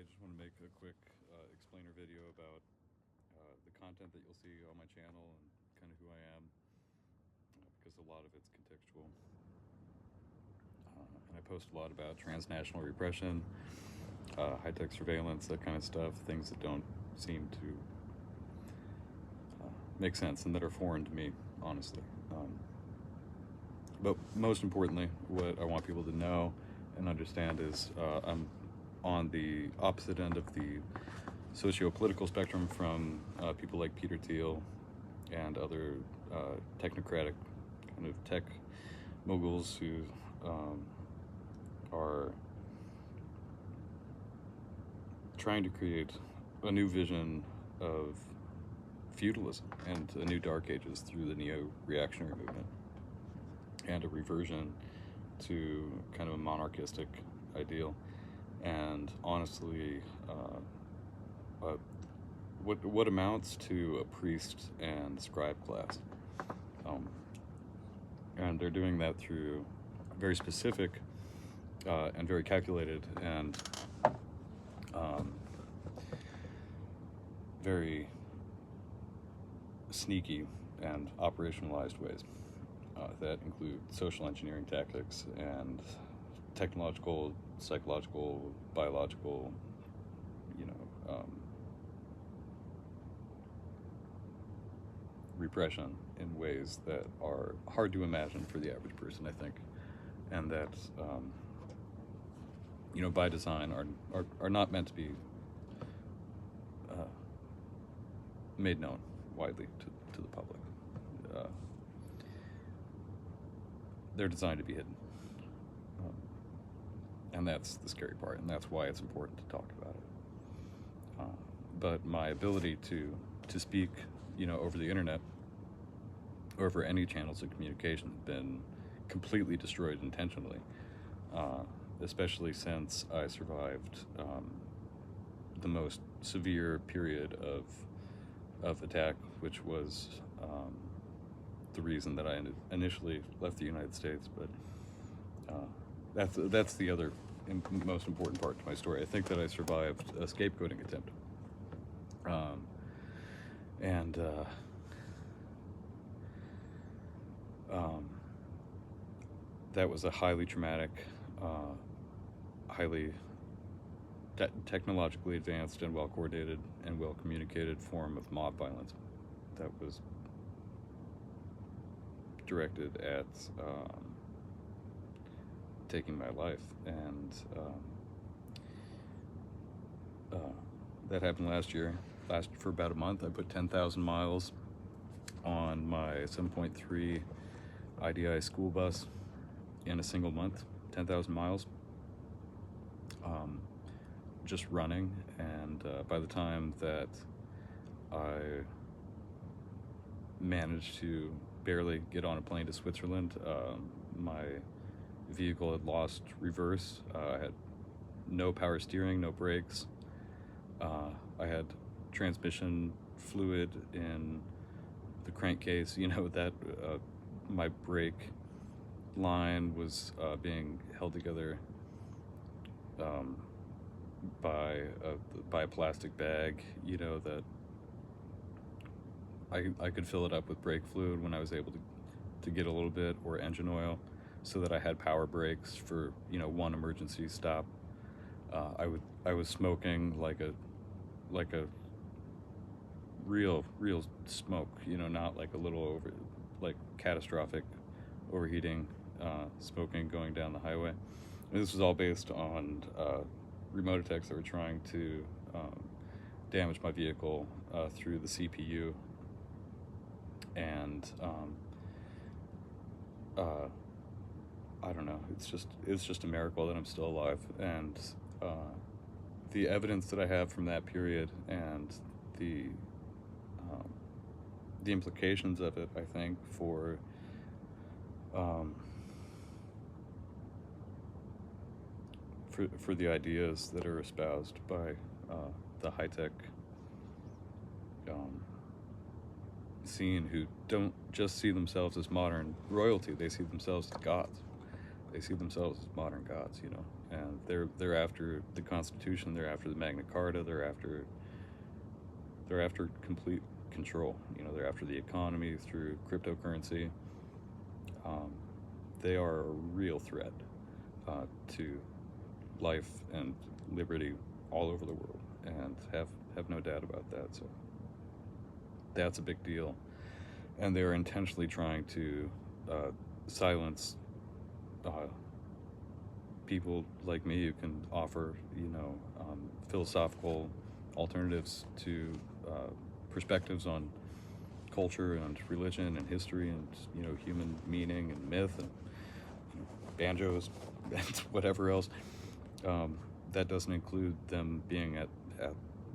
just want to make a quick explainer video about the content that you'll see on my channel and kind of who I am, because a lot of it's contextual. And I post a lot about transnational repression, high-tech surveillance, that kind of stuff, things that don't seem to make sense and that are foreign to me, honestly. But most importantly, what I want people to know and understand is I'm on the opposite end of the socio-political spectrum from people like Peter Thiel and other technocratic kind of tech moguls who are trying to create a new vision of feudalism and a new dark ages through the neo-reactionary movement, and a reversion to kind of a monarchistic ideal. And honestly, what amounts to a priest and scribe class. And they're doing that through very specific and very calculated and very sneaky and operationalized ways that include social engineering tactics and technological, psychological, biological, repression in ways that are hard to imagine for the average person, I think, and that by design are not meant to be made known widely to the public. They're designed to be hidden, and that's the scary part, and that's why it's important to talk about it. But my ability to speak, over the internet, or over any channels of communication, has been completely destroyed intentionally, especially since I survived the most severe period of attack, which was the reason that I initially left the United States. But that's the other most important part to my story. I think that I survived a scapegoating attempt, and that was a highly traumatic, highly technologically advanced and well coordinated and well communicated form of mob violence that was directed at taking my life. And that happened last year. Lasted for about a month. I put 10,000 miles on my 7.3 IDI school bus in a single month. 10,000 miles. Just running, and by the time that I managed to barely get on a plane to Switzerland, my vehicle had lost reverse. I had no power steering, no brakes. I had transmission fluid in the crankcase, that my brake line was being held together by a plastic bag, that I could fill it up with brake fluid when I was able to get a little bit, or engine oil, so that I had power brakes for one emergency stop. I was smoking like a real smoke, not like a little catastrophic overheating smoking going down the highway. And this was all based on remote attacks that were trying to damage my vehicle through the CPU. And I don't know, it's just a miracle that I'm still alive. And the evidence that I have from that period and the implications of it, I think, for the ideas that are espoused by the high-tech scene, who don't just see themselves as modern royalty, they see themselves as gods. They see themselves as modern gods, and they're after the Constitution, they're after the Magna Carta, they're after complete control. You know, they're after the economy through cryptocurrency. Um, they are a real threat to life and liberty all over the world, and have no doubt about that. So that's a big deal, and they're intentionally trying to silence people like me who can offer, philosophical alternatives to perspectives on culture and religion and history and human meaning and myth and banjos and whatever else. That doesn't include them being at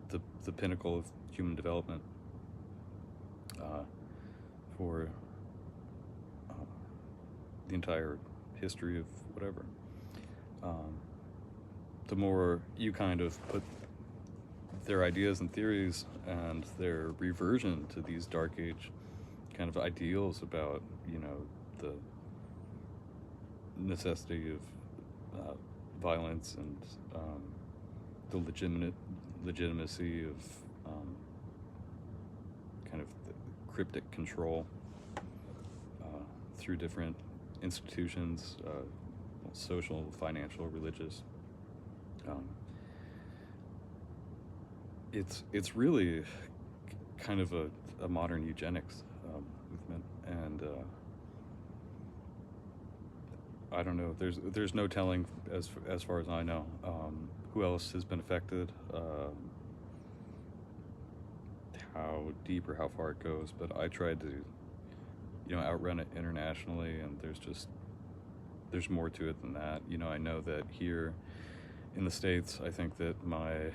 the pinnacle of human development for the entire history of whatever. The more you kind of put their ideas and theories and their reversion to these dark age kind of ideals about, the necessity of violence and the legitimacy of kind of the cryptic control through different institutions, social, financial, religious. It's really kind of a modern eugenics movement, and I don't know. There's no telling as far as I know who else has been affected, how deep or how far it goes. But I tried to outrun it internationally, and there's more to it than that. I know that here in the States, I think that my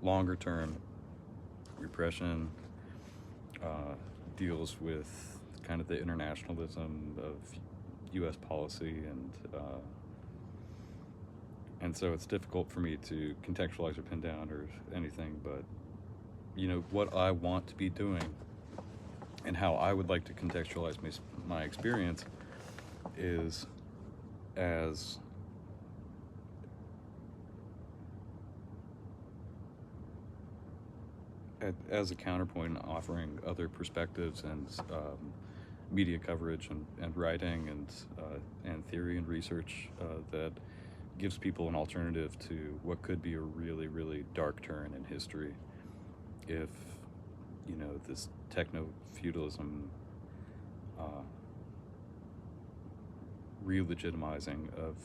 longer term repression deals with kind of the internationalism of U.S. policy, and so it's difficult for me to contextualize or pin down or anything, but what I want to be doing and how I would like to contextualize my experience is as a counterpoint, offering other perspectives and media coverage and writing and theory and research that gives people an alternative to what could be a really, really dark turn in history if this techno-feudalism re-legitimizing of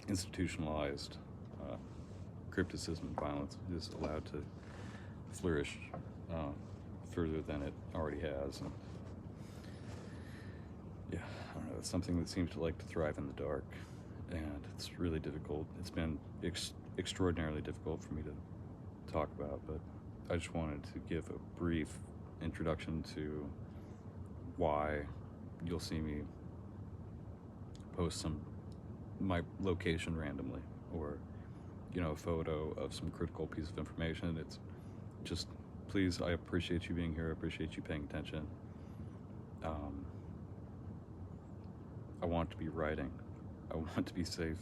institutionalized crypticism and violence is allowed to flourish further than it already has. And yeah, I don't know, it's something that seems to like to thrive in the dark, and it's really difficult. It's been extraordinarily difficult for me to talk about, but I just wanted to give a brief introduction to why you'll see me post my location randomly, or a photo of some critical piece of information. It's just, please, I appreciate you being here. I appreciate you paying attention. I want to be writing. I want to be safe.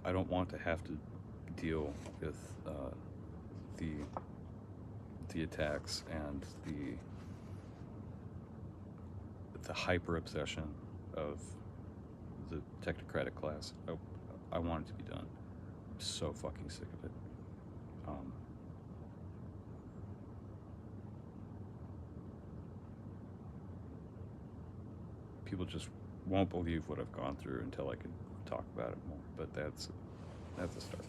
I don't want to have to deal with the attacks and the hyper obsession of the technocratic class. I want it to be done. I'm so fucking sick of it. People just won't believe what I've gone through until I can talk about it more, but that's a start.